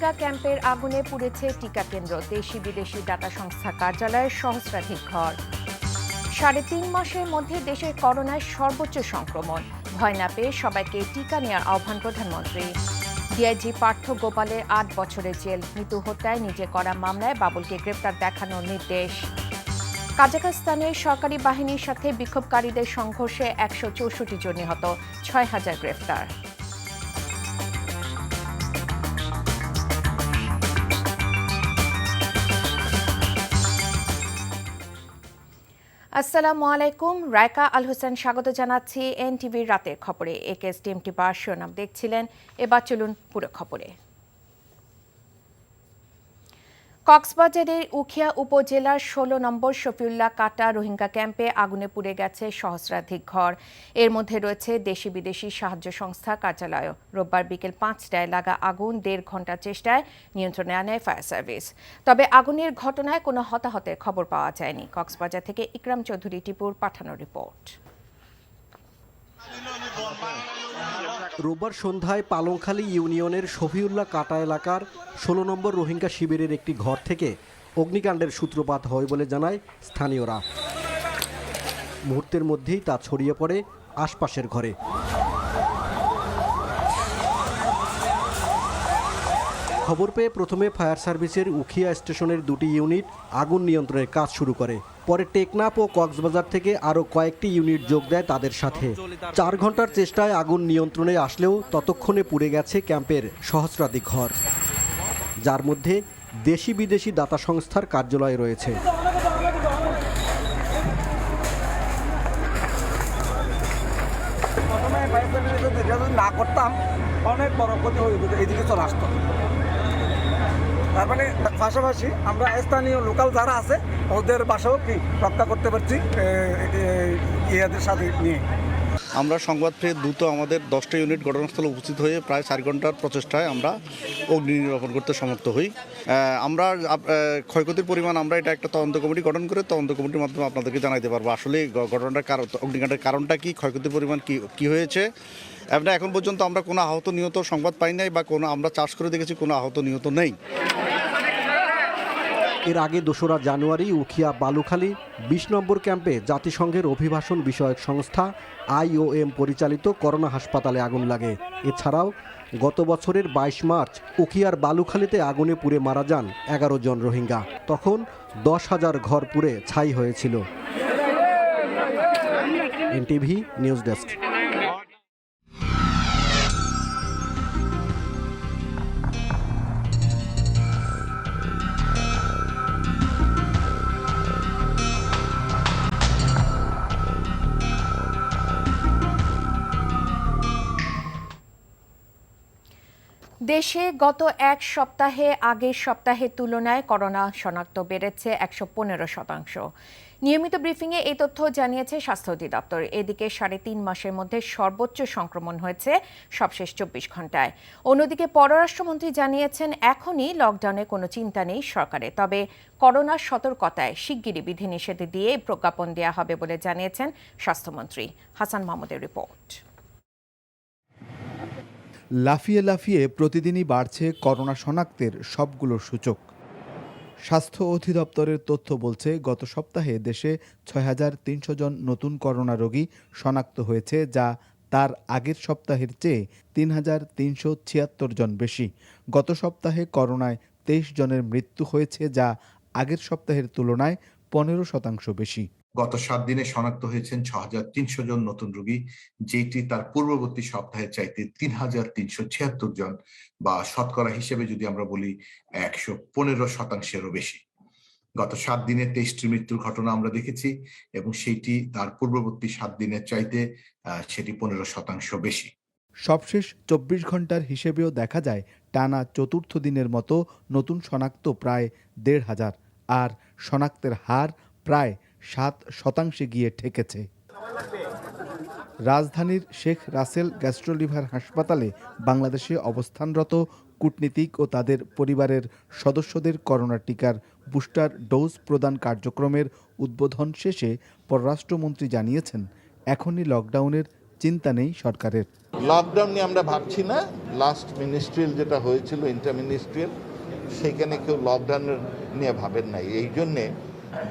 শফিউল্লাহ ক্যাম্পের আগুনে পুড়েছে টিকা কেন্দ্র, দেশি বিদেশি ডাটা সংস্থা কার্যালয়ের সহস্রাধিক ঘর। ৩.৫ মাসের মধ্যে দেশের করোনায় সর্বোচ্চ সংক্রমণ, ভয় না পেয়ে সবাইকে টিকা নেওয়ার আহ্বান প্রধানমন্ত্রী। ডিআইজি পার্থ গোপালের ৮ বছরের জেল, মৃত্যু হত্যায় নিজে করা মামলায় বাবুলকে গ্রেপ্তার দেখানোর নির্দেশ। কাজাখস্তানের সরকারি বাহিনীর সাথে বিক্ষোভকারীদের সংঘর্ষে ১৬৪ জন নিহত, ৬,০০০ গ্রেফতার। আসসালামু আলাইকুম, রায়কা আল হোসেন স্বাগত জানাচ্ছি এনটিভির রাতের খবরে। একেএস টিএমটি বার শিরোনাম দেখছিলেন, এবার চলুন পুরো খবরে। কক্সবাজারের উখিয়া উপজেলার ১৬ নম্বর শফিউল্লাহ কাটা রোহিঙ্গা ক্যাম্পে আগুনে পুড়ে গেছে সহস্রাধিক ঘর। এর মধ্যে রয়েছে দেশি বিদেশি সাহায্য সংস্থা কার্যালয়। রোববার বিকেল ৫টায় লাগা আগুন ১.৫ ঘণ্টার চেষ্টায় নিয়ন্ত্রণে আনে ফায়ার সার্ভিস। তবে আগুনের ঘটনায় কোনো হতাহতের খবর পাওয়া যায়নি। কক্সবাজার থেকে ইকরাম চৌধুরী টিপুর পাঠানো রিপোর্ট। রোববার সন্ধ্যায় পালংখালী ইউনিয়নের শফিউল্লাহ কাটা এলাকার ১৬ নম্বর রোহিঙ্গা শিবিরের একটি ঘর থেকে অগ্নিকাণ্ডের সূত্রপাত হয় বলে জানায় স্থানীয়রা। মুহূর্তের মধ্যেই তা ছড়িয়ে পড়ে আশপাশের ঘরে। খবর পেয়ে প্রথমে ফায়ার সার্ভিসের উখিয়া স্টেশনের ২টি ইউনিট আগুন নিয়ন্ত্রণের কাজ শুরু করে। পরে টেকনাফ ও কক্সবাজার থেকে আরও কয়েকটি ইউনিট যোগ দেয় তাদের সাথে। ৪ ঘন্টার চেষ্টায় আগুন নিয়ন্ত্রণে আসলেও ততক্ষণে পুড়ে গেছে ক্যাম্পের সহস্রাধিক ঘর, যার মধ্যে দেশি বিদেশি দাতা সংস্থার কার্যালয় রয়েছে। না করতাম অনেক বড় ক্ষতি হয়ে যেত, এইদিকে চলে আসতো। তার মানে পাশাপাশি আমরা স্থানীয় লোকাল যারা আছে ওদের বাসাও কি রক্ষা করতে পারছি ইয়াদের সাথে নিয়ে। আমরা সংবাদ পেয়ে দ্রুত আমাদের 10টা ইউনিট ঘটনাস্থলে উপস্থিত হয়ে প্রায় 4 ঘন্টার প্রচেষ্টায় আমরা অগ্নি নির্বাপন করতে সমর্থ হই। আমরা ক্ষয়ক্ষতির পরিমাণ আমরা এটা একটা তদন্ত কমিটি গঠন করে তদন্ত কমিটির মাধ্যমে আপনাদেরকে জানাইতে পারবো আসলে ঘটনাটার কারণ, অগ্নিকাণ্ডের কারণটা কি, ক্ষয়ক্ষতির পরিমাণ কি হয়েছে। এখন পর্যন্ত আমরা কোনো আহত নিহত সংবাদ পাই নাই বা কোনো আমরা চার্জ করে দেখেছি কোনো আহত নিহত নেই। এর আগে ২রা জানুয়ারি উখিয়া বালুখালী ২০ নম্বর ক্যাম্পে জাতিসংঘের অভিবাসন বিষয়ক সংস্থা IOM পরিচালিত করোনা হাসপাতালে আগুন লাগে। এছাড়াও গত বছরের ২২ মার্চ উখিয়ার বালুখালীতে আগুনে পুড়ে মারা যান ১১ জন রোহিঙ্গা। তখন ১০,০০০ ঘর পুড়ে ছাই হয়েছিল। NTV news desk. দেশে গত এক সপ্তাহে আগের সপ্তাহের তুলনায় করোনা শনাক্ত বেড়েছে ১১৫%। নিয়মিত ব্রিফিংয়ে এই তথ্য জানিয়েছে স্বাস্থ্য অধিদপ্তর। এদিকে ৩.৫ মাসের মধ্যে সর্বোচ্চ সংক্রমণ হয়েছে সবশেষ ২৪ ঘন্টায়। অন্যদিকে পররাষ্ট্রমন্ত্রী জানিয়েছেন এখনই লকডাউনে কোনো চিন্তা নেই সরকারের, তবে করোনার সতর্কতায় শিগগিরই বিধিনিষেধ দিয়ে প্রজ্ঞাপন দেওয়া হবে বলে জানিয়েছেন স্বাস্থ্যমন্ত্রী। হাসান মাহমুদের রিপোর্ট। লাফিয়ে লাফিয়ে প্রতিদিনই বাড়ছে করোনা শনাক্তের সবগুলো সূচক। স্বাস্থ্য অধিদপ্তরের তথ্য বলছে গত সপ্তাহে দেশে ৬,৩০০ জন নতুন করোনা রোগী শনাক্ত হয়েছে, যা তার আগের সপ্তাহের চেয়ে ৩,৩৭৬ জন বেশি। গত সপ্তাহে করোনায় ২৩ জনের মৃত্যু হয়েছে, যা আগের সপ্তাহের তুলনায় ১৫% বেশি। গত 7 দিনে শনাক্ত হয়েছেন ৬,৩০০ জন নতুন রোগী, যেটি তার পূর্ববর্তী সপ্তাহের চাইতে ৩,৩৭৬ জন, বা শতকরা হিসেবে যদি আমরা বলি ১১৫%-এরও বেশি। গত 7 দিনে ২৩টি মৃত্যুর ঘটনা আমরা দেখেছি এবং সেটি তার পূর্ববর্তী 7 দিনের চাইতে সেটি 15% বেশি। সবশেষ 24 ঘন্টার হিসেবেও দেখা যায় টানা চতুর্থ দিনের মতো নতুন শনাক্ত প্রায় ১,৫০০, আর শনাক্তের হার প্রায় 7% গিয়ে ঠেকেছে। রাজধানীর শেখ রাসেল গ্যাস্ট্রোলিভার হাসপাতালে বাংলাদেশে অবস্থানরত কূটনীতিক ও তাদের পরিবারের সদস্যদের করোনা টিকার বুস্টার ডোজ প্রদান কার্যক্রমের উদ্বোধন শেষে পররাষ্ট্রমন্ত্রী জানিয়েছেন এখনই লকডাউনের চিন্তা নেই সরকারের। লকডাউন নিয়ে আমরা ভাবছি না। লাস্ট মিনিস্ট্রিয়াল যেটা হয়েছিল ইন্টার মিনিস্ট্রিয়াল, সেখানে কেউ লকডাউনের নিয়ে ভাবেন নাই। এই জন্যে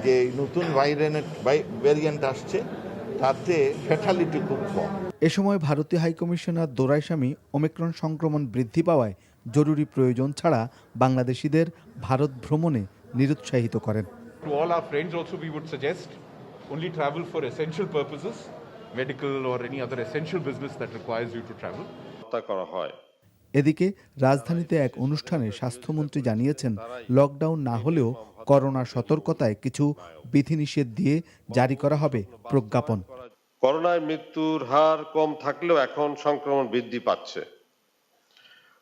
যে নতুন ভ্যারিয়েন্ট আসছে তাতে ফ্যাটালিটি খুব কম। এ সময় ভারতীয় হাইকমিশনার দোরাইস্বামী ওমিক্রন সংক্রমণ বৃদ্ধি পাওয়ায় জরুরি প্রয়োজন ছাড়া বাংলাদেশিদের ভারত ভ্রমণে নিরুৎসাহিত করেন। To all our friends also we would suggest only travel for essential purposes, medical or any other essential business that requires you to travel. করা হয়। এদিকে রাজধানীতে এক অনুষ্ঠানে স্বাস্থ্যমন্ত্রী জানিয়েছেন, লকডাউন না হলেও করোনা সতর্কতায় কিছু বিধিনিষেধ দিয়ে জারি করা হবে প্রজ্ঞাপন। করোনায় মৃত্যুর হার কম থাকলেও এখন সংক্রমণ বৃদ্ধি পাচ্ছে।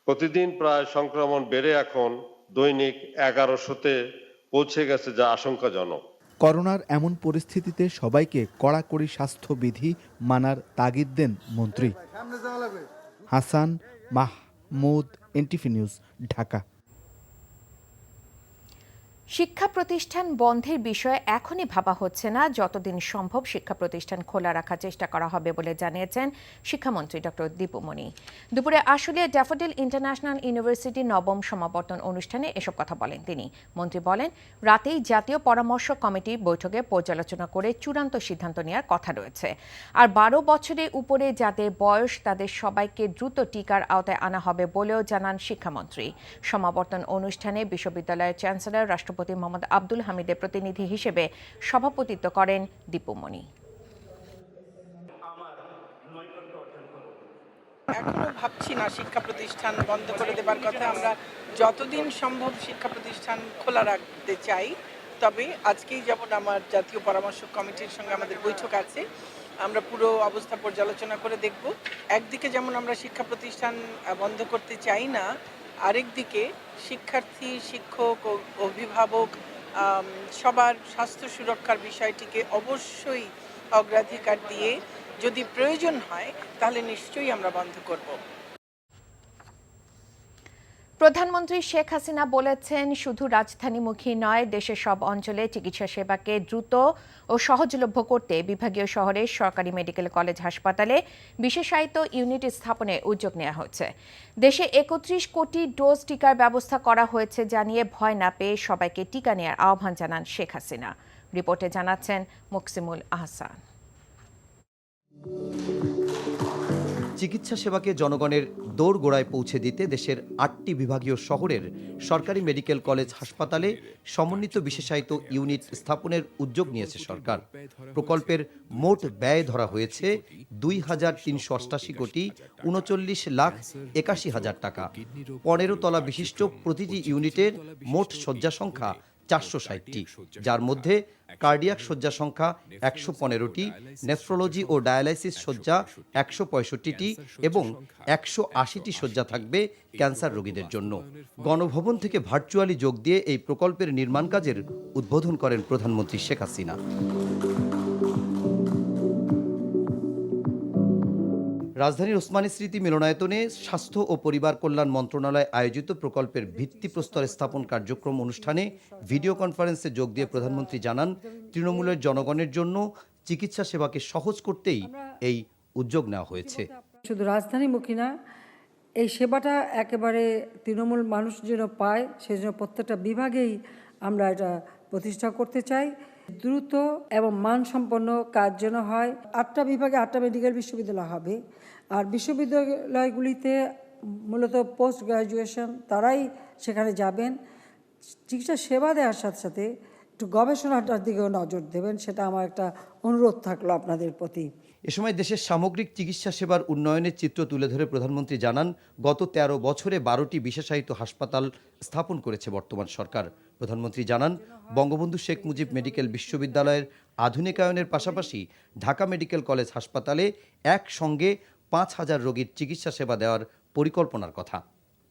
প্রতিদিন প্রায় সংক্রমণ বেড়ে এখন দৈনিক 1100-তে পৌঁছে গেছে, যা আশঙ্কাজনক। করোনার এমন পরিস্থিতিতে সবাইকে কড়াকড়ি স্বাস্থ্যবিধি মানার তাগিদ দেন মন্ত্রী। Hasan Mahmud, NTV news, Dhaka. শিক্ষা প্রতিষ্ঠান বন্ধের বিষয়ে এখনই ভাবা হচ্ছে না, যতদিন সম্ভব শিক্ষা প্রতিষ্ঠান খোলা রাখার চেষ্টা করা হবে বলে জানিয়েছেন শিক্ষামন্ত্রী ডক্টর দীপু মনি। দুপুরে আশুলিয়া ড্যাফোডিল ইন্টারন্যাশনাল ইউনিভার্সিটির নবম সমাবর্তন অনুষ্ঠানে এসব কথা বলেন তিনি। মন্ত্রী বলেন, রাতেই জাতীয় পরামর্শ কমিটির বৈঠকে পর্যালোচনা করে চূড়ান্ত সিদ্ধান্ত নেওয়ার কথা রয়েছে। আর 12 বছরের উপরে যাদের বয়স তাদের সবাইকে দ্রুত টিকার আওতায় আনা হবে বলেও জানান শিক্ষামন্ত্রী। সমাবর্তন অনুষ্ঠানে বিশ্ববিদ্যালয়ের চ্যান্সেলর রাষ্ট্রপতি মোহাম্মদ আব্দুল হামিদের প্রতিনিধি হিসেবে সভাপতিত্ব করেন দীপু মনি। এখনো ভাবছি না শিক্ষা প্রতিষ্ঠান বন্ধ করে দেবার কথা। আমরা যতদিন সম্ভব শিক্ষা প্রতিষ্ঠান খোলা রাখতে চাই। তবে আজকেই যেমন আমার জাতীয় পরামর্শ কমিটির সঙ্গে আমাদের বৈঠক আছে, আমরা পুরো অবস্থা পর্যালোচনা করে দেখব। একদিকে যেমন আমরা শিক্ষা প্রতিষ্ঠান বন্ধ করতে চাই না, আরেকদিকে শিক্ষার্থী, শিক্ষক, অভিভাবক সবার স্বাস্থ্য সুরক্ষার বিষয়টিকে অবশ্যই অগ্রাধিকার দিয়ে যদি প্রয়োজন হয় তাহলে নিশ্চয়ই আমরা বন্ধ করব। প্রধানমন্ত্রী শেখ হাসিনা বলেছেন, শুধু রাজধানীমুখী নয়, দেশের সব অঞ্চলে চিকিৎসা সেবাকে দ্রুত ও সহজলভ্য করতে বিভাগীয় শহরের সরকারি মেডিকেল কলেজ হাসপাতালে বিশেষায়িত ইউনিট স্থাপনের উদ্যোগ নেওয়া হয়েছে। দেশে 31 কোটি ডোজ টিকার ব্যবস্থা করা হয়েছে জানিয়ে ভয় না পেয়ে সবাইকে টিকা নেওয়ার আহ্বান জানান শেখ হাসিনা। রিপোর্টে জানাচ্ছেন মুকসিমুল আহসান। চিকিৎসা সেবাকে জনগণের দোরগোড়ায় পৌঁছে দিতে দেশের 8টি বিভাগীয় শহরের সরকারি মেডিকেল কলেজ হাসপাতালে সমন্বিত বিশেষায়িত ইউনিট স্থাপনের উদ্যোগ নিয়েছে সরকার। প্রকল্পের মোট ব্যয় ধরা হয়েছে 2,388 কোটি 39,81,000 টাকা। 15 তলা বিশিষ্ট প্রতিটি ইউনিটের মোট শয্যা সংখ্যা 460টি, যার মধ্যে কার্ডিয়াক শয্যা সংখ্যা 115টি, নেফ্রোলজি ও ডায়ালাইসিস শয্যা 165টি এবং 180টি শয্যা থাকবে ক্যান্সার রোগীদের জন্য। গণভবন থেকে ভার্চুয়ালি যোগ দিয়ে এই প্রকল্পের নির্মাণ কাজের উদ্বোধন করেন প্রধানমন্ত্রী শেখ হাসিনা। রাজধানীর ওসমানী স্মৃতি মিলনায়তনে স্বাস্থ্য ও পরিবার কল্যাণ মন্ত্রণালয় আয়োজিত প্রকল্পের ভিত্তিপ্রস্তর স্থাপন কার্যক্রম অনুষ্ঠানে ভিডিও কনফারেন্সে যোগ দিয়ে প্রধানমন্ত্রী জানান, তৃণমূলের জনগণের জন্য চিকিৎসা সেবাকে সহজ করতেই এই উদ্যোগ নেওয়া হয়েছে। শুধু রাজধানীমুখী না, এই সেবাটা একেবারে তৃণমূল মানুষ যেন পায়, সেজন্য প্রত্যেকটা বিভাগেই আমরা এটা প্রতিষ্ঠা করতে চাই। দ্রুত এবং মানসম্পন্ন কাজ যেন হয়। 8টা বিভাগে 8টা মেডিকেল বিশ্ববিদ্যালয় হবে, আর বিশ্ববিদ্যালয়গুলিতে মূলত পোস্ট গ্রাজুয়েশন তারাই সেখানে যাবেন। চিকিৎসা সেবা দেওয়ার সাথে সাথে একটু গবেষণাটার দিকেও নজর দেবেন, সেটা আমার একটা অনুরোধ থাকলো আপনাদের প্রতি। এ সময় দেশের সামগ্রিক চিকিৎসা সেবার উন্নয়নের চিত্র তুলে ধরে প্রধানমন্ত্রী জানান, গত 13 বছরে 12টি বিশেষায়িত হাসপাতাল স্থাপন করেছে বর্তমান সরকার। প্রধানমন্ত্রী জানান, বঙ্গবন্ধু শেখ মুজিব মেডিকেল বিশ্ববিদ্যালয়ের আধুনিকায়নের পাশাপাশি ঢাকা মেডিকেল কলেজ হাসপাতালে একসঙ্গে 5,000 রোগীর চিকিৎসা সেবা দেওয়ার পরিকল্পনার কথা।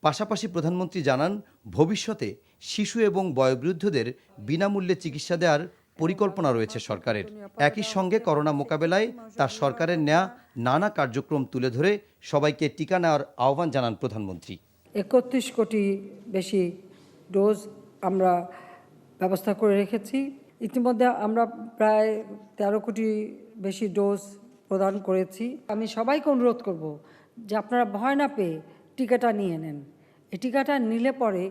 পাশাপাশি প্রধানমন্ত্রী জানান, ভবিষ্যতে শিশু এবং বয়োবৃদ্ধদের বিনামূল্যে চিকিৎসা দেওয়ার পরিকল্পনা রয়েছে সরকারের। একই সঙ্গে করোনা মোকাবেলায় তার সরকারের নেয়া নানা কার্যক্রম তুলে ধরে সবাইকে টিকা নেওয়ার আহ্বান জানান প্রধানমন্ত্রী। 31 কোটি বেশি ডোজ আমরা ব্যবস্থা করে রেখেছি। ইতিমধ্যে আমরা প্রায় 13 কোটি বেশি ডোজ প্রদান করেছি। আমি সবাইকে অনুরোধ করব যে আপনারা ভয় না পেয়ে টিকাটা নিয়ে নেন। এই টিকাটা নিলে পরে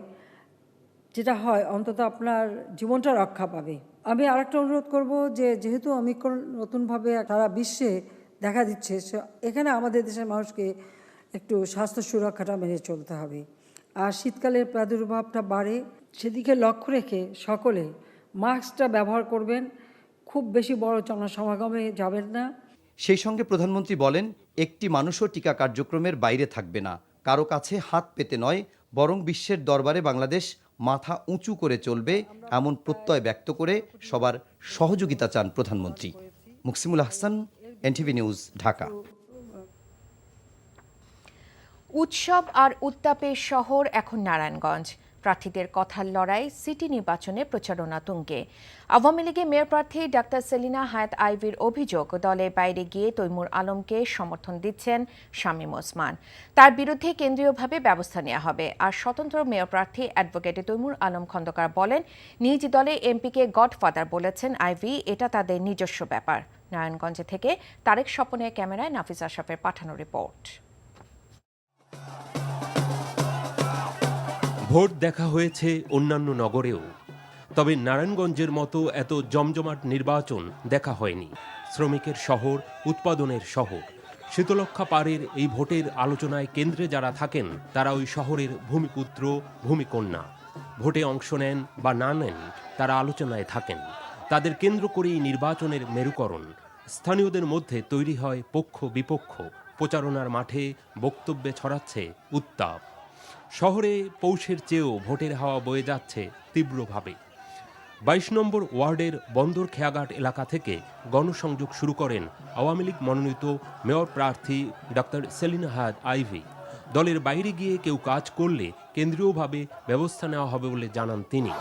যেটা হয় অন্তত আপনার জীবনটা রক্ষা পাবে। আমি আরেকটা অনুরোধ করব যে যেহেতু অমিক্রণ নতুনভাবে সারা বিশ্বে দেখা দিচ্ছে, এখানে আমাদের দেশের মানুষকে একটু স্বাস্থ্য সুরক্ষাটা মেনে চলতে হবে। আর শীতকালের প্রাদুর্ভাবটা বাড়ে, সেদিকে লক্ষ্য রেখে সকলে মাস্কটা ব্যবহার করবেন, খুব বেশি বড় জনসমাগমে যাবেন না। সেই সঙ্গে প্রধানমন্ত্রী বলেন, একটি মানুষও টিকা কার্যক্রমের বাইরে থাকবে না, কারো কাছে হাত পেতে নয়, বরং বিশ্বের দরবারে বাংলাদেশ মাথা উঁচু করে চলবে, এমন প্রত্যয় ব্যক্ত করে সবার সহযোগিতা চান প্রধানমন্ত্রী। Muksimul Ahsan, NTV news, Dhaka. উৎসব আর উত্তাপের শহর এখন নারায়ণগঞ্জ। প্রার্থীদের কথার লড়াই, সিটি নির্বাচনে প্রচারণা তুঙ্গে। আওয়ামী লীগের মেয়র প্রার্থী ডাক্তার সেলিনা হায়াত আইভীর অভিযোগ, দলের বাইরে গিয়ে তৈমুর আলমকে সমর্থন দিচ্ছেন শামীম ওসমান। তার বিরুদ্ধে কেন্দ্রীয়ভাবে ব্যবস্থা নেওয়া হবে। আর স্বতন্ত্র মেয়র প্রার্থী অ্যাডভোকেট তৈমুর আলম খন্দকার বলেন, নিজ দলে এমপিকে গডফাদার বলেছেন আইভী, এটা তাদের নিজস্ব ব্যাপার। নারায়ণগঞ্জ থেকে তারেক স্বপনের ক্যামেরায় নাফিস আশরাফের পাঠানো রিপোর্ট। ভোট দেখা হয়েছে অন্যান্য নগরেও, তবে নারায়ণগঞ্জের মতো এত জমজমাট নির্বাচন দেখা হয়নি। শ্রমিকের শহর, উৎপাদনের শহর। শীতলক্ষ্যা পারের এই ভোটের আলোচনায় কেন্দ্রে যারা থাকেন তারা ওই শহরের ভূমিপুত্র, ভূমিকন্যা। ভোটে অংশ নেন বা না নেন, তারা আলোচনায় থাকেন। তাদের কেন্দ্র করেই নির্বাচনের মেরুকরণ। স্থানীয়দের মধ্যে তৈরি হয় পক্ষ বিপক্ষ। প্রচারণার মাঠে বক্তব্যে ছড়াচ্ছে উত্তাপ। শহরে পৌষের চেয়েও ভোটের হাওয়া বয়ে যাচ্ছে তীব্রভাবে। 22 নম্বর ওয়ার্ডের বন্দর খেয়াঘাট এলাকা থেকে গণসংযোগ শুরু করেন আওয়ামী লীগ মনোনীত মেয়র প্রার্থী ডক্টর সেলিনা হায়াত আইভী। দলের বাইরে গিয়ে কেউ কাজ করলে কেন্দ্রীয়ভাবে ব্যবস্থা নেওয়া হবে বলে জানান তিনি।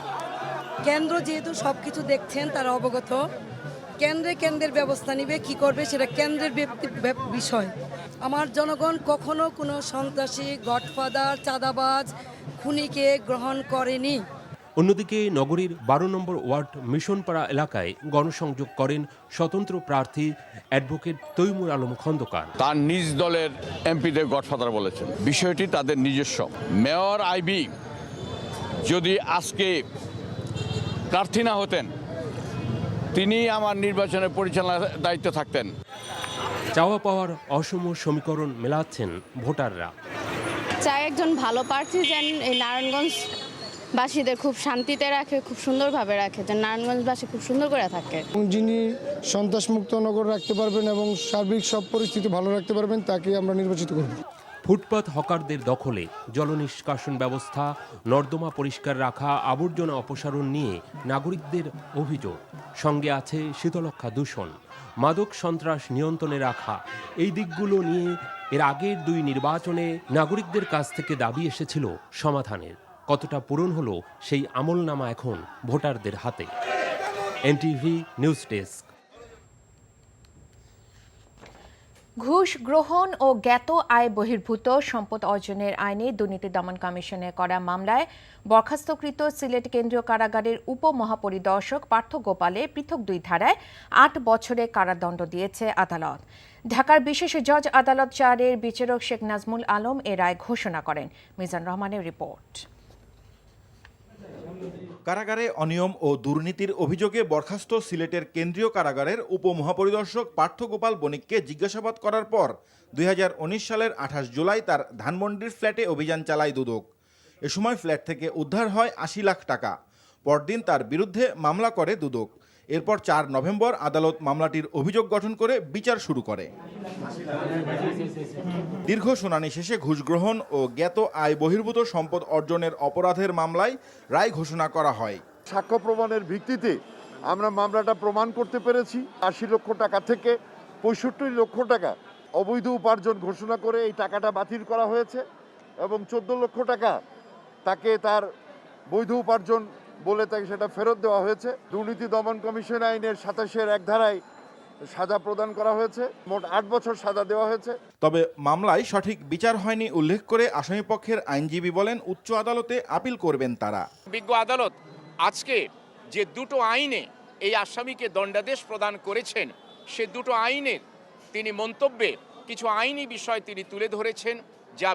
কেন্দ্র যেহেতু সবকিছু দেখছেন, তারা অবগত। কেন্দ্রের ব্যবস্থা নিবে, কি করবে সেটা কেন্দ্রের বিষয়। আমার জনগণ কখনো কোনো সন্ত্রাসী, গডফাদার, চাঁদাবাজ, খুনিকে গ্রহণ করেনি। অন্যদিকে নগরীর 12 নম্বর ওয়ার্ড মিশনপাড়া এলাকায় গণসংযোগ করেন স্বতন্ত্র প্রার্থী অ্যাডভোকেট তৈমুর আলম খন্দকার। তার নিজ দলের এমপিদের গডফাদার বলেছেন, বিষয়টি তাদের নিজস্ব। মেয়র আইভী যদি আজকে প্রার্থী না হতেন, তিনি আমার নির্বাচনের পরিচালনার দায়িত্ব থাকতেন। চাওয়া পাওয়ার অসম সমীকরণ মেলাচ্ছেন ভোটাররা। চাই একজন ভালো প্রার্থী যেন এই নারায়ণগঞ্জবাসীদের খুব শান্তিতে রাখে, খুব সুন্দরভাবে রাখে, যেন নারায়ণগঞ্জবাসী খুব সুন্দর করে থাকে। যিনি সন্ত্রাসমুক্ত নগর রাখতে পারবেন এবং সার্বিক সব পরিস্থিতি ভালো রাখতে পারবেন, তাকে আমরা নির্বাচিত করব। ফুটপাত হকারদের দখলে জল নিষ্কাশন ব্যবস্থা, নর্দমা পরিষ্কার রাখা, আবর্জনা অপসারণ নিয়ে নাগরিকদের অভিযোগ। সঙ্গে আছে শীতলক্ষ্যা দূষণ, মাদক সন্ত্রাস নিয়ন্ত্রণে রাখা। এই দিকগুলো নিয়ে এর আগের 2 নির্বাচনে নাগরিকদের কাছ থেকে দাবি এসেছিল সমাধানের। কতটা পূরণ হলো সেই আমলনামা এখন ভোটারদের হাতে। NTV news desk. ঘুষ গ্রহণ ও জ্ঞাত আয় বহির্ভূত সম্পদ অর্জনের আইনে দুর্নীতি দমন কমিশনে করা মামলায় বরখাস্তকৃত সিলেট কেন্দ্রীয় কারাগারের উপমহাপরিদর্শক পার্থ গোপালের পৃথক 2 ধারায় 8 বছরের কারাদণ্ড দিয়েছে আদালত। ঢাকার বিশেষ জজ আদালত 4-এর বিচারক শেখ নাজমুল আলম এ রায় ঘোষণা করেন। মিজান রহমানের রিপোর্ট। কারাগারে অনিয়ম ও দুর্নীতির অভিযোগে বরখাস্ত সিলেটের কেন্দ্রীয় কারাগারের উপমহাপরিদর্শক পার্থ গোপাল বণিককে জিজ্ঞাসাবাদ করার পর 2019 সালের 28 জুলাই তার ধানমন্ডির ফ্ল্যাটে অভিযান চালায় দুদক। এ সময় ফ্ল্যাট থেকে উদ্ধার হয় 80 লাখ টাকা। পরদিন তার বিরুদ্ধে মামলা করে দুদক। এরপর 4 নভেম্বর আদালত মামলাটির অভিযোগ গঠন করে বিচার শুরু করে। দীর্ঘ শুনানি শেষে ঘুষ গ্রহণ ও জ্ঞাত আয় বহির্ভূত সম্পদ অর্জনের অপরাধের মামলায় রায় ঘোষণা করা হয়। সাক্ষ্য প্রমাণের ভিত্তিতে আমরা মামলাটা প্রমাণ করতে পেরেছি। 80 লক্ষ টাকা থেকে 65 লক্ষ টাকা অবৈধ উপার্জন ঘোষণা করে এই টাকাটা বাতিল করা হয়েছে এবং 14 লক্ষ টাকা তাকে তার বৈধ উপার্জন বলে তাকে সেটা ফেরত দেওয়া হয়েছে। দুর্নীতি দমন কমিশন আইনের 27-এর 1 ধারায় সাজা প্রদান করা হয়েছে। মোট 8 বছর সাজা দেওয়া হয়েছে। তবে মামলায় সঠিক বিচার হয়নি উল্লেখ করে আসামিপক্ষের আইনজীবী বলেন, উচ্চ আদালতে আপিল করবেন তারা। বিজ্ঞ আদালত আজকে যে 2টো আইনে এই আসামিকে দণ্ডাদেশ প্রদান করেছেন, সে 2টো আইনের তিনি মন্তব্যে কিছু আইনি বিষয় তিনি তুলে ধরেছেন, যা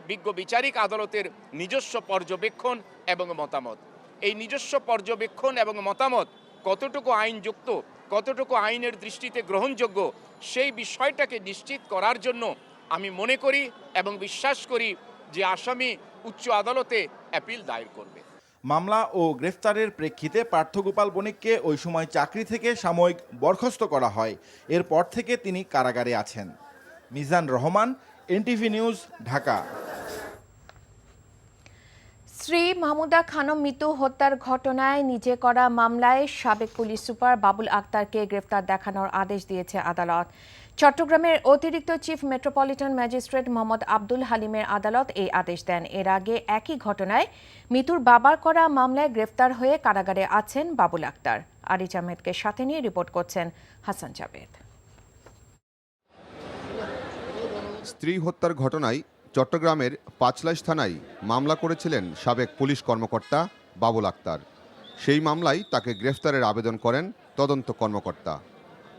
বিজ্ঞ বিচারিক আদালতের নিজস্ব পর্যবেক্ষণ এবং মতামত। এই নিজস্ব পর্যবেক্ষণ এবং মতামত কতটুকু আইনযুক্ত, কতটুকু আইনের দৃষ্টিতে গ্রহণযোগ্য, সেই বিষয়টাকে নিশ্চিত করার জন্য আমি মনে করি এবং বিশ্বাস করি যে আসামি উচ্চ আদালতে অ্যাপিল দায়ের করবে। মামলা ও গ্রেফতারের প্রেক্ষিতে পার্থগোপাল বণিককে ওই সময় চাকরি থেকে সাময়িক বরখাস্ত করা হয়। এরপর থেকে তিনি কারাগারে আছেন। Mizan Rahman, NTV news, Dhaka. শ্রী মাহমুদা খানম মৃত্যু হত্যার ঘটনায় নিজে করা মামলায় সাবেক পুলিশ সুপার বাবুল আক্তারকে গ্রেফতার দেখানোর আদেশ দিয়েছে আদালত। চট্টগ্রামের অতিরিক্ত chief metropolitan magistrate Mohammad Abdul হালিমের আদালত এই আদেশ দেন। এর আগে একই ঘটনায় মৃত্যুর বাবার করা মামলায় গ্রেফতার হয়ে কারাগারে আছেন বাবুল আক্তার। আরিজ আহমেদকে সাথে নিয়ে রিপোর্ট করছেন হাসান জাবেদ। স্ত্রী হত্যার ঘটনায় চট্টগ্রামের পাঁচলাইশ থানায় মামলা করেছিলেন সাবেক পুলিশ কর্মকর্তা বাবুল আক্তার। সেই মামলায় তাকে গ্রেফতারের আবেদন করেন তদন্ত কর্মকর্তা।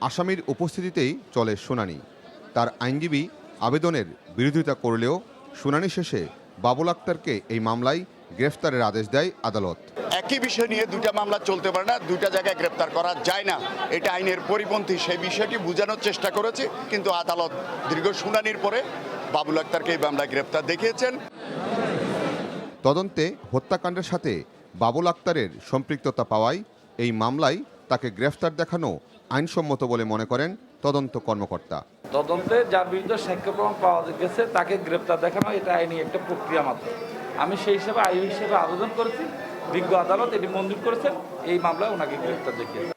আসামির উপস্থিতিতেই চলে শুনানি। তার আইনজীবী আবেদনের বিরোধিতা করলেও শুনানি শেষে বাবুল আক্তারকে এই মামলায় গ্রেফতারের আদেশ দেয় আদালত। একই বিষয় নিয়ে দুইটা মামলা চলতে পারে না, দুইটা জায়গায় গ্রেফতার করা যায় না, এটা আইনের পরিপন্থী। সেই বিষয়টি বোঝানোর চেষ্টা করেছে, কিন্তু আদালত দীর্ঘ শুনানির পরে বাবুল আক্তারকে এই মামলায় গ্রেফতার দেখিয়েছেন। তদন্তে হত্যাকাণ্ডের সাথে বাবুল আক্তারের সম্পৃক্ততা পাওয়ায় এই মামলায় তাকে গ্রেফতার দেখানো আইনসম্মত বলে মনে করেন তদন্ত কর্মকর্তা। তদন্তে যার বিরুদ্ধে সাক্ষ্য প্রমাণ পাওয়া গেছে তাকে গ্রেফতার দেখানো এটা আইনি একটা প্রক্রিয়া মাত্র। আমি সেই হিসেবে আইন হিসেবে আবেদন করেছি, বিজ্ঞ আদালত এটি মঞ্জুর করেছেন, এই মামলায় ওনাকে গ্রেফতার দেখিয়েছে।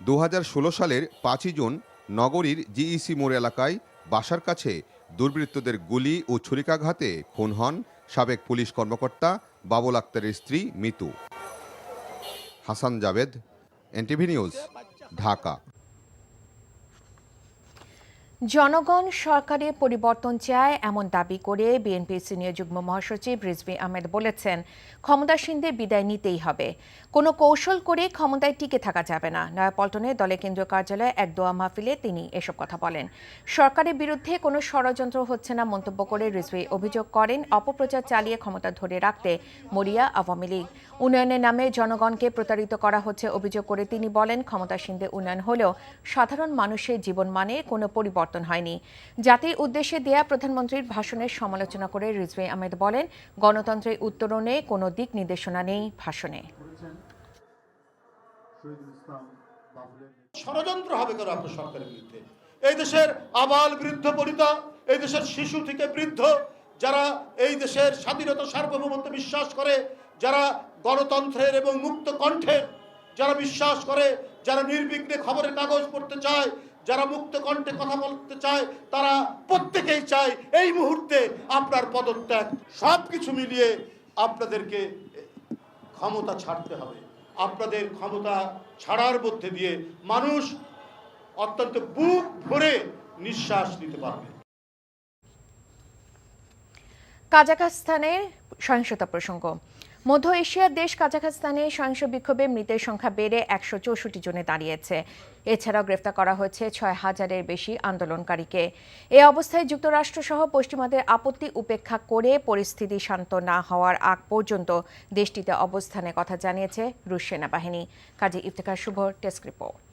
2016 সালের 5 জুন নগরীর জিইসি মোড় এলাকায় বাসার কাছে দুর্বৃত্তদের গুলি ও ছুরিকাঘাতে খুন হন সাবেক পুলিশ কর্মকর্তা বাবুল আক্তারের স্ত্রী মিতু। Hasan Javed, NTV news, Dhaka. জনগণ সরকারে পরিবর্তন চায় এমন দাবি করে বিএনপির সিনিয়র যুগ্ম মহাসচিব রিজভী আহমেদ বলেছেন, ক্ষমতাসীনদের বিদায় নিতেই হবে, কোনো কৌশল করে ক্ষমতায় টিকে থাকা যাবে না। নয়াপল্টনে দলের কেন্দ্রীয় কার্যালয়ে এক দোয়া মাহফিলে তিনি এসব কথা বলেন। সরকারের বিরুদ্ধে কোনো ষড়যন্ত্র হচ্ছে না মন্তব্য করে রিজভী অভিযোগ করেন, অপপ্রচার চালিয়ে ক্ষমতা ধরে রাখতে মরিয়া আওয়ামী লীগ। উন্নয়নের নামে জনগণকে প্রতারিত করা হচ্ছে অভিযোগ করে তিনি বলেন, ক্ষমতাসীনদের উন্নয়ন হলেও সাধারণ মানুষের জীবনমানে কোনো পরিবর্তন হয়নি। জাতির উদ্দেশ্যে দেয়া প্রধানমন্ত্রীর ভাষণের সমালোচনা করে রিজভী আহমেদ বলেন, গণতন্ত্রের উত্তরণে কোনো দিক নির্দেশনা নেই ভাষণে। ষড়যন্ত্র হবে কেন আপনার সরকারের বিরুদ্ধে? এই দেশের আবাল বৃদ্ধ বনিতা, এই দেশের শিশু থেকে বৃদ্ধ, যারা এই দেশের স্বাধীনতা সার্বভৌমত্ব বিশ্বাস করে, যারা গণতন্ত্রের এবং মুক্ত কণ্ঠের যারা বিশ্বাস করে, যারা নির্বিঘ্নে খবরের কাগজ পড়তে চায়, যারা মুক্ত কণ্ঠে কথা বলতে চায়, তারা প্রত্যেকেই চায় এই মুহূর্তে আপনার পদত্যাগ। সব কিছু মিলিয়ে আপনাদেরকে ক্ষমতা ছাড়তে হবে। আপনাদের ক্ষমতা ছাড়ার মধ্যে দিয়ে মানুষ অত্যন্ত বুক ভরে নিঃশ্বাস নিতে পারবে। কাজাখস্তানের সহিংসতা প্রসঙ্গ। মধ্য এশিয়ার দেশ কাজাখস্তানে সহিংস বিক্ষোভে মৃতের সংখ্যা বেড়ে 164 জনে দাঁড়িয়েছে। এছাড়াও গ্রেফতার করা হয়েছে 6000-এর বেশি আন্দোলনকারীকে। এ অবস্থায় যুক্তরাষ্ট্রসহ পশ্চিমাদের আপত্তি উপেক্ষা করে পরিস্থিতি শান্ত না হওয়ার আগ পর্যন্ত দেশটিতে অবস্থানের কথা জানিয়েছে রুশ সেনাবাহিনী। কাজী ইফতেখার শুভর ডেস্ক রিপোর্ট।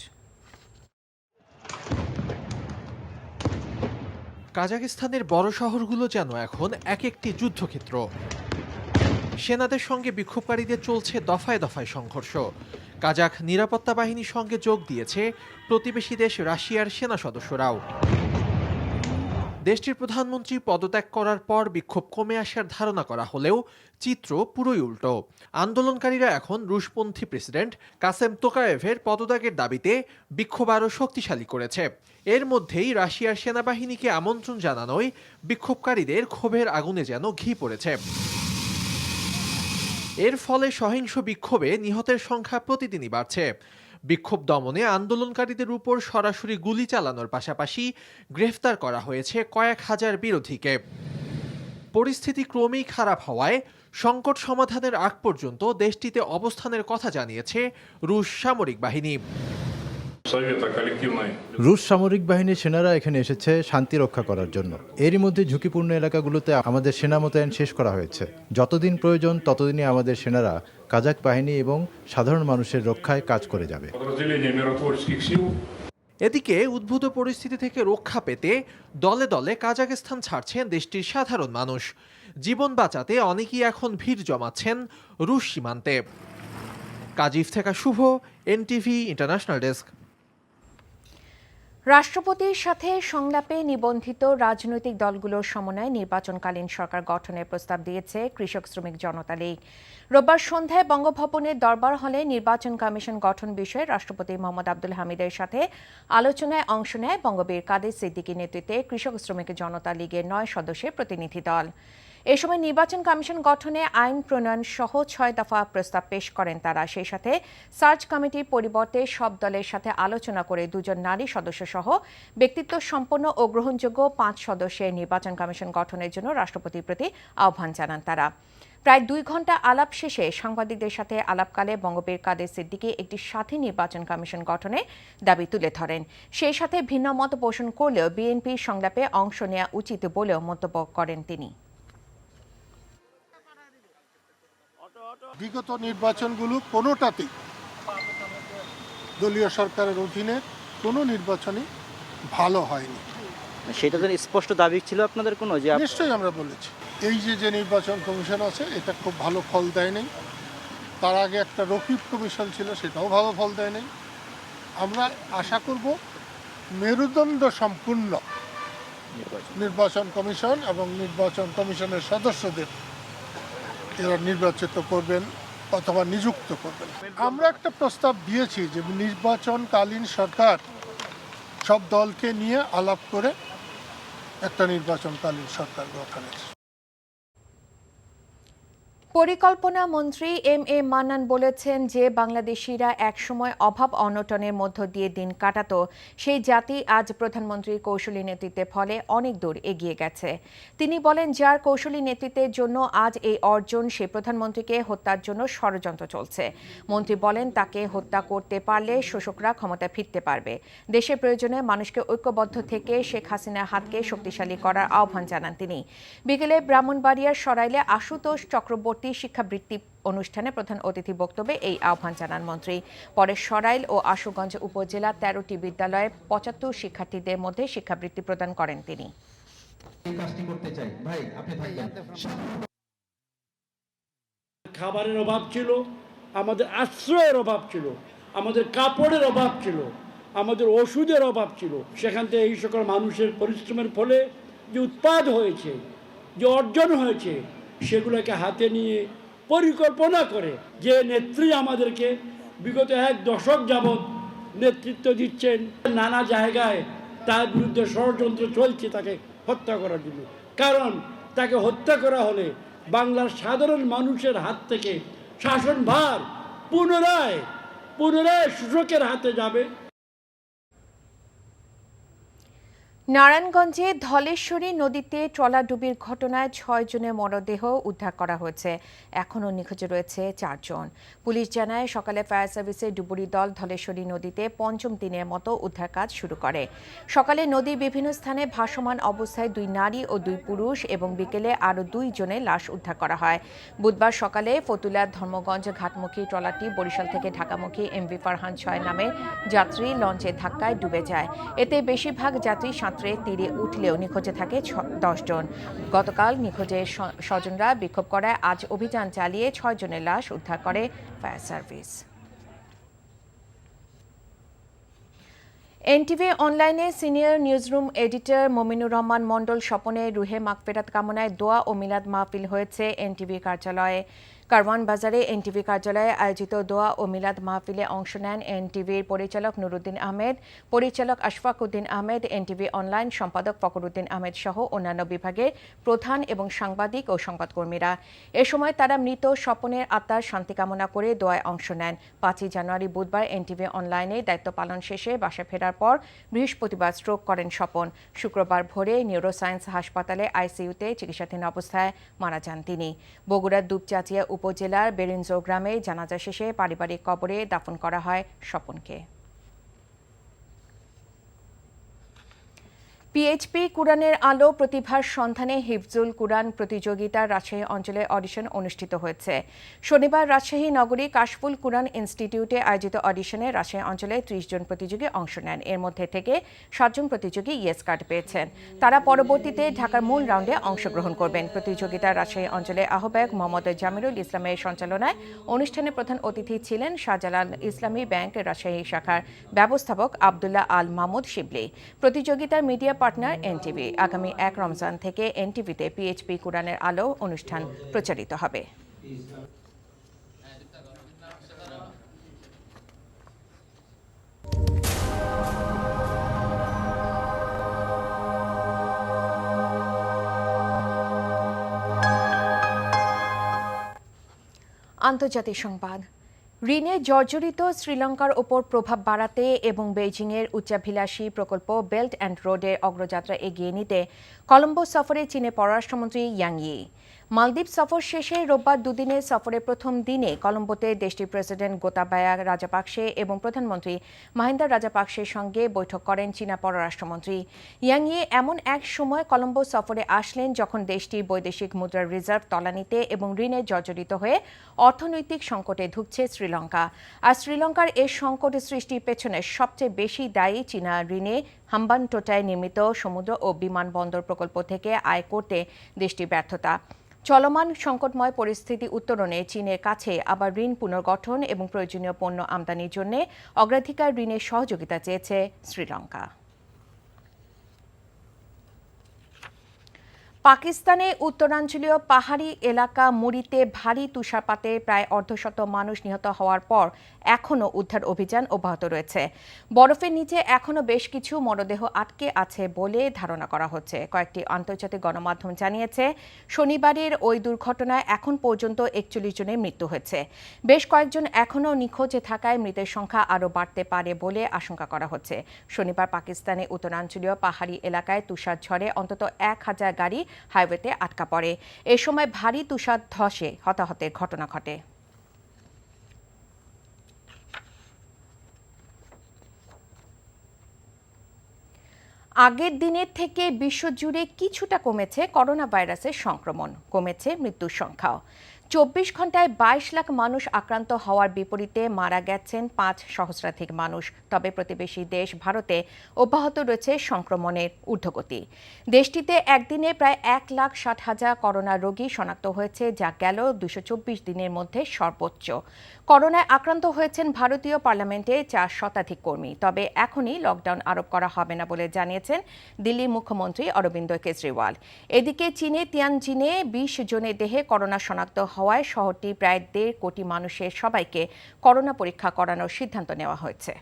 কাজাখস্তানের বড় শহরগুলো যেন এখন এক একটি যুদ্ধক্ষেত্র। সেনাদের সঙ্গে বিক্ষোভকারীদের চলছে দফায় দফায় সংঘর্ষ। কাজাখ নিরাপত্তা বাহিনীর সঙ্গে যোগ দিয়েছে প্রতিবেশী দেশ রাশিয়ার সেনা সদস্যরাও। দেশটির প্রধানমন্ত্রী পদত্যাগ করার পর বিক্ষোভ কমে আসার ধারণা করা হলেও চিত্র পুরোই উল্টো। আন্দোলনকারীরা এখন রুশপন্থী প্রেসিডেন্ট কাসেম তোকায়েভের পদত্যাগের দাবিতে বিক্ষোভ আরও শক্তিশালী করেছে। এর মধ্যেই রাশিয়ার সেনাবাহিনীকে আমন্ত্রণ জানানোয় বিক্ষোভকারীদের ক্ষোভের আগুনে যেন ঘি পড়েছে। এর ফলে সহিংস বিক্ষোভে নিহতের সংখ্যা প্রতিদিনই বাড়ছে। বিক্ষোভ দমনে আন্দোলনকারীদের উপর সরাসরি গুলি চালানোর পাশাপাশি গ্রেফতার করা হয়েছে কয়েক হাজার বিরোধীকে। পরিস্থিতি ক্রমেই খারাপ হওয়ায় সংকট সমাধানের আগ পর্যন্ত দেশটিতে অবস্থানের কথা জানিয়েছে রুশ সামরিক বাহিনী। রুশ সামরিক বাহিনীর সেনারা এখানে এসেছে শান্তি রক্ষা করার জন্য। এরই মধ্যে ঝুঁকিপূর্ণ এলাকাগুলোতে আমাদের সেনা মোতায়েন শেষ করা হয়েছে। যতদিন প্রয়োজন ততদিনই আমাদের সেনারা কাজাক বাহিনী এবং সাধারণ মানুষের রক্ষায় কাজ করে যাবে। এদিকে উদ্ভূত পরিস্থিতি থেকে রক্ষা পেতে দলে দলে কাজাখস্তান ছাড়ছেন দেশটির সাধারণ মানুষ। জীবন বাঁচাতে অনেকেই এখন ভিড় জমাচ্ছেন রুশ সীমান্তে। কাজিফ থেকে শুভ, এনটিভি ইন্টারন্যাশনাল ডেস্ক। রাষ্ট্রপতির সাথে সংলাপে নিবন্ধিত রাজনৈতিক দলগুলোর সমন্বয়ে নির্বাচনকালীন সরকার গঠনের প্রস্তাব দিয়েছে কৃষক শ্রমিক জনতা লীগ। রোববার সন্ধ্যায় বঙ্গভবনের দরবার হলে নির্বাচন কমিশন গঠন বিষয়ে রাষ্ট্রপতি মোহাম্মদ আব্দুল হামিদের সাথে আলোচনায় অংশ নেয় বঙ্গবীর কাদের সিদ্দিকীর নেতৃত্বে কৃষক শ্রমিক জনতা লীগের 9 সদস্যের প্রতিনিধি দল। এ সময় নির্বাচন কমিশন গঠনে আইন প্রণয়ন সহ 6 দফা প্রস্তাব পেশ করেন তারা। সেই সাথে সার্চ কমিটির পরিবর্তে সব দলের সাথে আলোচনা করে 2 জন নারী সদস্য সহ ব্যক্তিত্ব সম্পন্ন ও গ্রহণযোগ্য 5 সদস্যের নির্বাচন কমিশন গঠনের জন্য রাষ্ট্রপতির প্রতি আহ্বান জানান তারা। প্রায় 2 ঘণ্টা আলাপ শেষে সাংবাদিকদের সাথে আলাপকালে বঙ্গবীর কাদের সিদ্দিকী একটি সাথী নির্বাচন কমিশন গঠনে দাবি তুলে ধরেন। সেই সাথে ভিন্ন মত পোষণ করলেও বিএনপির সংলাপে অংশ নেওয়া উচিত বলেও মন্তব্য করেন তিনি। বিগত নির্বাচনগুলো কোনোটাতেই দলীয় সরকারের অধীনে কোনো নির্বাচনই ভালো হয়নি। সেটা তো স্পষ্ট দাবি ছিল আপনাদের কোনো যে নিশ্চয়ই আমরা বলেছি এই যে নির্বাচন কমিশন আছে এটা খুব ভালো ফল দেয় নাই। তার আগে একটা রকিব কমিশন ছিল, সেটাও ভালো ফল দেয় নাই। আমরা আশা করব মেরুদণ্ড সম্পূর্ণ নির্বাচন কমিশন এবং নির্বাচন কমিশনের সদস্যদের এরা নির্বাচিত করবেন অথবা নিযুক্ত করবেন। আমরা একটা প্রস্তাব দিয়েছি যে নির্বাচনকালীন সরকার সব দলকে নিয়ে আলাপ করে একটা নির্বাচনকালীন সরকার গঠনের। পরিকল্পনা মন্ত্রী এম.এ. মান্নান বলেছেন যে বাংলাদেশিরা একসময় অভাব অনটনের মধ্য দিয়ে দিন কাটাতো, সেই জাতি আজ প্রধানমন্ত্রীর কৌশলী নেতৃত্বের ফলে অনেক দূর এগিয়ে গেছে। তিনি বলেন, যার কৌশলী নেতৃত্বের জন্য আজ এই অর্জন, সেই প্রধানমন্ত্রীকে হত্যার জন্য ষড়যন্ত্র চলছে। মন্ত্রী বলেন, তাকে হত্যা করতে পারলে শোষকরা ক্ষমতায় ফিরতে পারবে। দেশের প্রয়োজনে মানুষকে ঐক্যবদ্ধ থেকে শেখ হাসিনার হাতকে শক্তিশালী করার আহ্বান জানান তিনি। বিকেলে ব্রাহ্মণবাড়িয়ার সরাইলে আশুতোষ চক্রবর্তী শিক্ষাবৃত্তি অনুষ্ঠানে প্রধান অতিথি বক্তব্যে এই আহ্বান জানান মন্ত্রী। পরে সরাইল ও আশুগঞ্জ উপজেলা 13টি বিদ্যালয়ে 75 শিক্ষার্থীদের মধ্যে শিক্ষাবৃত্তি প্রদান করেন তিনি। খাবারের অভাব ছিল, আমাদের আশ্রয়ের অভাব ছিল, আমাদের কাপড়ের অভাব ছিল, আমাদের ওষুধের অভাব ছিল। সেখান থেকে এই সকল মানুষের পরিশ্রমের ফলে যে উৎপাদ হয়েছে, যে অর্জন হয়েছে, সেগুলোকে হাতে নিয়ে পরিকল্পনা করে যে নেত্রী আমাদেরকে বিগত 1 দশক যাবৎ নেতৃত্ব দিচ্ছেন, নানা জায়গায় তার বিরুদ্ধে ষড়যন্ত্র চলছে তাকে হত্যা করার জন্য। কারণ তাকে হত্যা করা হলে বাংলার সাধারণ মানুষের হাত থেকে শাসনভার পুনরায় শোষকের হাতে যাবে। নারায়ণগঞ্জে ধলেশ্বরী নদীতে ট্রলাডুবির ঘটনায় 6 জনের মরদেহ উদ্ধার করা হয়েছে। এখনও নিখোঁজ রয়েছে 4 জন। পুলিশ জানায়, সকালে ফায়ার সার্ভিসের ডুবুরি দল ধলেশ্বরী নদীতে 5ম দিনের মতো উদ্ধার কাজ শুরু করে। সকালে নদীর বিভিন্ন স্থানে ভাসমান অবস্থায় 2 নারী ও 2 পুরুষ এবং বিকেলে আরও 2 জনের লাশ উদ্ধার করা হয়। বুধবার সকালে ফতুল্লার ধর্মগঞ্জ ঘাটমুখী ট্রলারটি বরিশাল থেকে ঢাকামুখী এমভি ফারহান 6 নামে যাত্রী লঞ্চের ধাক্কায় ডুবে যায়। এতে বেশিরভাগ যাত্রী তীরে উঠলেও নিখোঁজে থাকে 10 জন। গতকাল নিখোঁজের স্বজনরা বিক্ষোভ করায় আজ অভিযান চালিয়ে 6 জনের লাশ উদ্ধার করে ফায়ার সার্ভিস। এনটিভি অনলাইনে senior newsroom editor Mominur Rahman Mondal স্বপনে রুহে মাগফিরাত কামনায় দোয়া ও মিলাদ মাহফিল হয়েছে এনটিভি কার্যালয়ে। কারওয়ান বাজারে এনটিভি কার্যালয়ে আয়োজিত দোয়া ও মিলাদ মাহফিলে অংশ নেন এনটিভির পরিচালক নুরুদ্দিন আহমেদ, পরিচালক আশফাক উদ্দিন আহমেদ, এনটিভি অনলাইন সম্পাদক ফখরুদ্দিন আহমেদ সহ অন্যান্য বিভাগের প্রধান এবং সাংবাদিক ও সংবাদকর্মীরা। এ সময় তারা মৃত স্বপনের আত্মার শান্তি কামনা করে দোয়ায় অংশ নেন। 5 জানুয়ারি বুধবার এনটিভি অনলাইনে দায়িত্ব পালন শেষে বাসায় ফেরার পর বৃহস্পতিবার স্ট্রোক করেন স্বপন। শুক্রবার ভোরে নিউরোসায়েন্স হাসপাতালে আইসিইউতে চিকিৎসাধীন অবস্থায় মারা যান তিনি। বগুড়ার দুপচাচিয়া উপজেলার বেরিনজো গ্রামে জানাজা শেষে পারিবারিক কবরে দাফন করা হয় স্বপনকে। পিএইচপি কুরআনের আলো প্রতিভার সন্ধানে হিফজুল কুরআন প্রতিযোগিতা রাজশাহী অঞ্চলে অডিশন অনুষ্ঠিত হয়েছে। শনিবার রাজশাহী নগরী কাশফুল কুরআন ইনস্টিটিউটে আয়োজিত অডিশনে রাজশাহী অঞ্চলে 30 জন প্রতিযোগী অংশ নেন। এর মধ্যে থেকে 7 জন প্রতিযোগী ইয়েস কার্ড পেয়েছেন। তারা পরবর্তীতে ঢাকার মূল রাউন্ডে অংশগ্রহণ করবেন। প্রতিযোগিতার রাজশাহী অঞ্চলে আহ্বায়ক মোহাম্মদ জামিরুল ইসলামের সঞ্চালনায় অনুষ্ঠানে প্রধান অতিথি ছিলেন শাহজালাল ইসলামী ব্যাংক রাজশাহী শাখার ব্যবস্থাপক আব্দুল্লাহ আল মাহমুদ শিবলি। প্রতিযোগিতার মিডিয়া পার্টনার এনটিভি। আগামী 1 রমজান থেকে এনটিভিতে পিএইচপি কুরআনের আলো অনুষ্ঠান প্রচারিত হবে। আন্তর্জাতিক সংবাদ। ঋণে জর্জরিত শ্রীলঙ্কার ওপর প্রভাব বাড়াতে এবং বেইজিংয়ের উচ্চাভিলাষী প্রকল্প বেল্ট অ্যান্ড রোডের অগ্রযাত্রা এগিয়ে নিতে কলম্বো সফরে চীনের পররাষ্ট্রমন্ত্রী ইয়াং ই। মালদ্বীপ সফর শেষে রোববার দুদিনের সফরের প্রথম দিনে কলম্বোতে দেশটির প্রেসিডেন্ট গোতাবায়া রাজাপাকসে এবং প্রধানমন্ত্রী মাহিন্দা রাজাপাকসের সঙ্গে বৈঠক করেন চীনা পররাষ্ট্রমন্ত্রী। ইয়াং ই এমন এক সময় কলম্বো সফরে আসলেন যখন দেশটির বৈদেশিক মুদ্রার রিজার্ভ তলানিতে এবং ঋণে জর্জরিত হয়ে অর্থনৈতিক সংকটে ধুঁকছে শ্রীলঙ্কা। আর শ্রীলঙ্কার এই সংকট সৃষ্টির পেছনে সবচেয়ে বেশি দায়ী চীনা ঋণে হাম্বানটোটায় নির্মিত সমুদ্র ও বিমানবন্দর প্রকল্প থেকে আয় করতে দেশটির ব্যর্থতা। চলমান সংকটময় পরিস্থিতি উত্তরণে চীনের কাছে আবার ঋণ পুনর্গঠন এবং প্রয়োজনীয় পণ্য আমদানির জন্য অগ্রাধিকার ঋণের সহযোগিতা চেয়েছে শ্রীলঙ্কা। পাকিস্তানে উত্তরাঞ্চলীয় পাহাড়ি এলাকা মুরিতে ভারী তুষারপাতে প্রায় অর্ধশত মানুষ নিহত হওয়ার পর এখনও উদ্ধার অভিযান অব্যাহত রয়েছে। বরফের নিচে এখনও বেশ কিছু মরদেহ আটকে আছে বলে ধারণা করা হচ্ছে। কয়েকটি আন্তর্জাতিক গণমাধ্যম জানিয়েছে শনিবারের ওই দুর্ঘটনায় এখন পর্যন্ত 41 জনের মৃত্যু হয়েছে। বেশ কয়েকজন এখনও নিখোঁজ থাকায় মৃতের সংখ্যা আরও বাড়তে পারে বলে আশঙ্কা করা হচ্ছে। শনিবার পাকিস্তানে উত্তরাঞ্চলীয় পাহাড়ি এলাকায় তুষার ঝড়ে অন্তত 1000 গাড়ি হাইওয়েতে আটকা পড়ে। এ সময় ভারী তুষার ধসে হতাহতের ঘটনা ঘটে। আগের দিনের থেকে বিশ্বজুড়ে কিছুটা কমেছে করোনা ভাইরাসের সংক্রমণ, কমেছে মৃত্যুর সংখ্যাও। 24 ঘন্টায় 22 লাখ মানুষ আক্রান্ত হওয়ার বিপরীতে মারা গেছেন 5 সহস্রাধিক মানুষ। তবে প্রতিবেশী দেশ ভারতে অব্যাহত রয়েছে সংক্রমণের ঊর্ধ্বগতি। দেশটিতে একদিনে প্রায় 1,60,000 করোনা রোগী শনাক্ত হয়েছে, যা গেল 224 দিনের মধ্যে সর্বোচ্চ। করোনায় আক্রান্ত হয়েছেন ভারতীয় পার্লামেন্টে 4 শতাধিক কর্মী। তবে এখনই লকডাউন আরোপ করা হবে না বলে জানিয়েছেন দিল্লির মুখ্যমন্ত্রী অরবিন্দ কেজরিওয়াল। এদিকে চীনে তিয়ানজিনে 20 জনের দেহে করোনা শনাক্ত হওয়ায় শহরটি প্রায় 1.5 কোটি মানুষের সবাইকে করোনা পরীক্ষা করানোর সিদ্ধান্ত নেওয়া হয়েছে।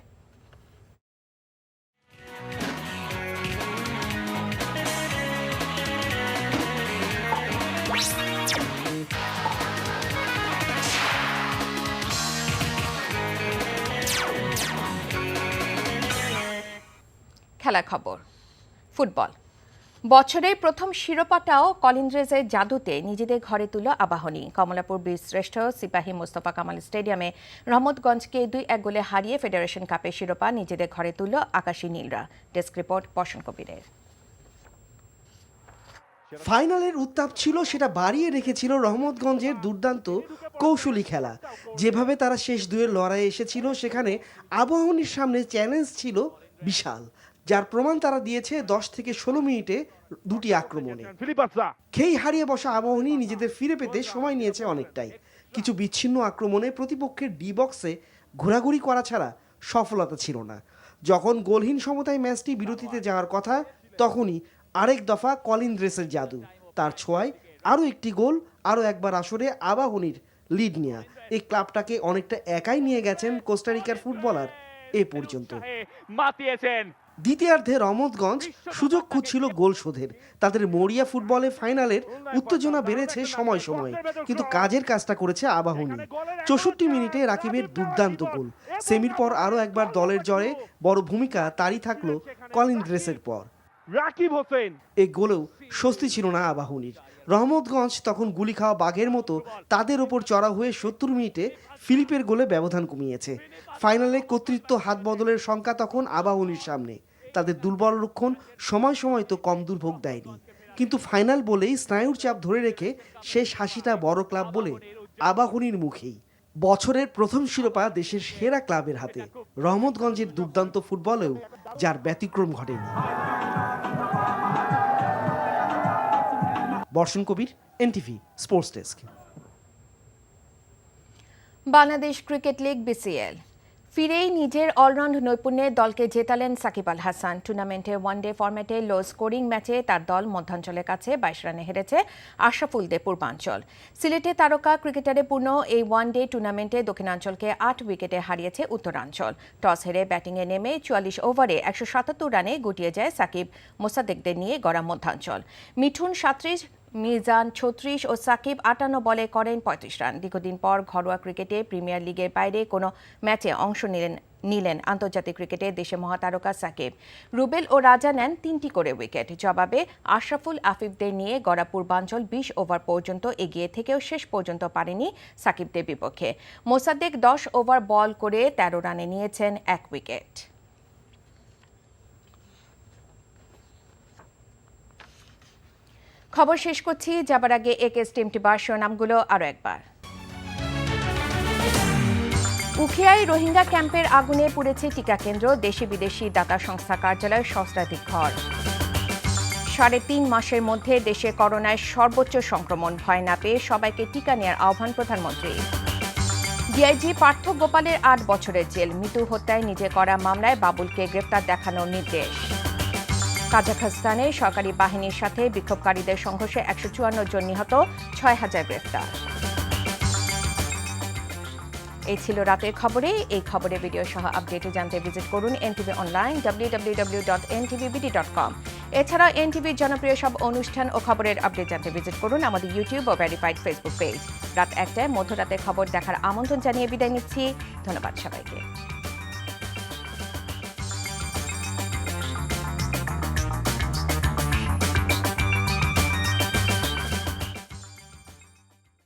খেলার খবর। ফুটবল। বছরের প্রথম শিরোপাটাও কলিন্দ্রেজের জাদুতে নিজেদের ঘরে তুলল আবাহনী। কমলাপুর বীরশ্রেষ্ঠ সিপাহী মোস্তফা কামাল স্টেডিয়ামে রহমতগঞ্জকে 2-1 গোলে হারিয়ে ফেডারেশন কাপের শিরোপা নিজেদের ঘরে তুলল আকাশী নীলরা। ডেস্ক রিপোর্ট বসন কবিরের। ফাইনালের উত্তাপ ছিল সেটা বাড়িয়ে রেখেছিল রহমতগঞ্জের দুর্দান্ত কৌশলী খেলা। যেভাবে তারা শেষ দুয়ের লড়াইয়ে এসেছিল, সেখানে আবাহনীর সামনে চ্যালেঞ্জ ছিল বিশাল, যার প্রমাণ তারা দিয়েছে 10 থেকে 16 মিনিটে 2টি আক্রমণে। খেই হারিয়ে বসা আবাহনী নিজেদের ফিরে পেতে সময় নিয়েছে অনেকটাই। কিছু বিচ্ছিন্ন আক্রমণে প্রতিপক্ষের ডি বক্সে ঘোরাঘুরি করা ছাড়া সফলতা ছিল না। যখন গোলহীন সমতায় ম্যাচটি বিরতিতে যাওয়ার কথা, তখনই আরেক দফা কলিন্দ্রেসের জাদু। তার ছোঁয়ায় আরও একটি গোল, আরও একবার আসরে আবাহনীর লিড নেয়া। এই ক্লাবটাকে অনেকটা একাই নিয়ে গেছেন কোস্টারিকার ফুটবলার এ পর্যন্ত। দ্বিতীয়ার্ধে রহমতগঞ্জ সুযোগ খুঁজছিল গোল শোধের। তাদের মরিয়া ফুটবলে ফাইনালের উত্তেজনা বেড়েছে সময় সময়, কিন্তু কাজের কাজটা করেছে আবাহনী। 64 মিনিটে রাকিবের দুর্দান্ত গোল। সেমির পর আরও একবার দলের জয়ে বড় ভূমিকা তারই থাকলো কলিন্দ্রেসের পর। রাকিব হোসেন এই গোলেও স্বস্তি ছিল না আবাহনীর। রহমতগঞ্জ তখন গুলি খাওয়া বাঘের মতো তাদের ওপর চড়া হয়ে 70 মিনিটে ফিলিপের গোলে ব্যবধান কমিয়েছে। ফাইনালে কর্তৃত্ব হাত বদলের সংখ্যা তখন আবাহনীর সামনে। তাদের দুর্বল লক্ষণ সময় সময় তো কম দুর্ভোগ দেয়নি, কিন্তু ফাইনাল বলেই স্নায়ুর চাপ ধরে রেখে শেষ হাসিটা বড় ক্লাব বলে আবাহনীর মুখেই। বছরের প্রথম শিরোপা দেশের সেরা ক্লাবের হাতে, রহমতগঞ্জের দুর্দান্ত ফুটবলেও যার ব্যতিক্রম ঘটেনি। Barshan Kabir, NTV sports desk. Bangladesh cricket league BCL ফিরেই নিজের অলরাউন্ড নৈপুণ্যে দলকে জেতালেন সাকিব আল হাসান। টুর্নামেন্টে ওয়ানডে ফরম্যাটে লো স্কোরিং ম্যাচে তার দল মধ্যাঞ্চলের কাছে 22 রানে হেরেছে আশরাফুল দে পূর্বাঞ্চল। সিলেটে তারকা ক্রিকেটারে পূর্ণ এই ওয়ানডে টুর্নামেন্টে দক্ষিণাঞ্চলকে 8 উইকেটে হারিয়েছে উত্তরাঞ্চল। টস হেরে ব্যাটিংয়ে নেমে 44 ওভারে 177 রানে গুটিয়ে যায় সাকিব মোসাদ্দেকদের নিয়ে গড়া মধ্যাঞ্চল। মিঠুন 37, মিজান 36 ও সাকিব 58 বলে করেন 35 রান। দীর্ঘদিন পর ঘরোয়া ক্রিকেটে প্রিমিয়ার লিগের বাইরে কোনো ম্যাচে অংশ নিলেন আন্তর্জাতিক ক্রিকেটে দেশে মহাতারকা সাকিব। রুবেল ও রাজা নেন 3টি করে উইকেট। জবাবে আশরাফুল আফিফদের নিয়ে গড়া পূর্বাঞ্চল 20 ওভার পর্যন্ত এগিয়ে থেকেও শেষ পর্যন্ত পারেনি সাকিবদের বিপক্ষে। মোসাদ্দেক 10 ওভার বল করে 13 রানে নিয়েছেন 1 উইকেট। খবর শেষ করছি, যাবার আগে একেএস টিমটি শিরোনামগুলো আরও একবার। উখিয়ায় রোহিঙ্গা ক্যাম্পের আগুনে পুড়েছে টিকা কেন্দ্র, দেশি বিদেশি দাতা সংস্থা কার্যালয়ের সহস্রাধিক ঘর। 3.5 মাসের মধ্যে দেশে করোনায় সর্বোচ্চ সংক্রমণ, ভয় না পেয়ে সবাইকে টিকা নেওয়ার আহ্বান প্রধানমন্ত্রী। ডিআইজি পার্থ গোপালের 8 বছরের জেল, মৃত্যু হত্যায় নিজে করা মামলায় বাবুলকে গ্রেফতার দেখানোর নির্দেশ। কাজাখস্তানে সরকারি বাহিনীর সাথে বিক্ষোভকারীদের সংঘর্ষে 154 জন নিহত, 6000 গ্রেফতার। এই ছিল রাতের খবরে। এই খবরে ভিডিও সহ আপডেটে জানতে ভিজিট করুন এনটিভি অনলাইন www.ntvbd.com। এছাড়া এনটিভির জনপ্রিয় সব অনুষ্ঠান ও খবরের আপডেট জানতে ভিজিট করুন আমাদের ইউটিউব ও ভেরিফাইড ফেসবুক পেজ। রাত 1টায় মধ্যরাতে খবর দেখার আমন্ত্রণ জানিয়ে বিদায় নিচ্ছি। ধন্যবাদ সবাইকে।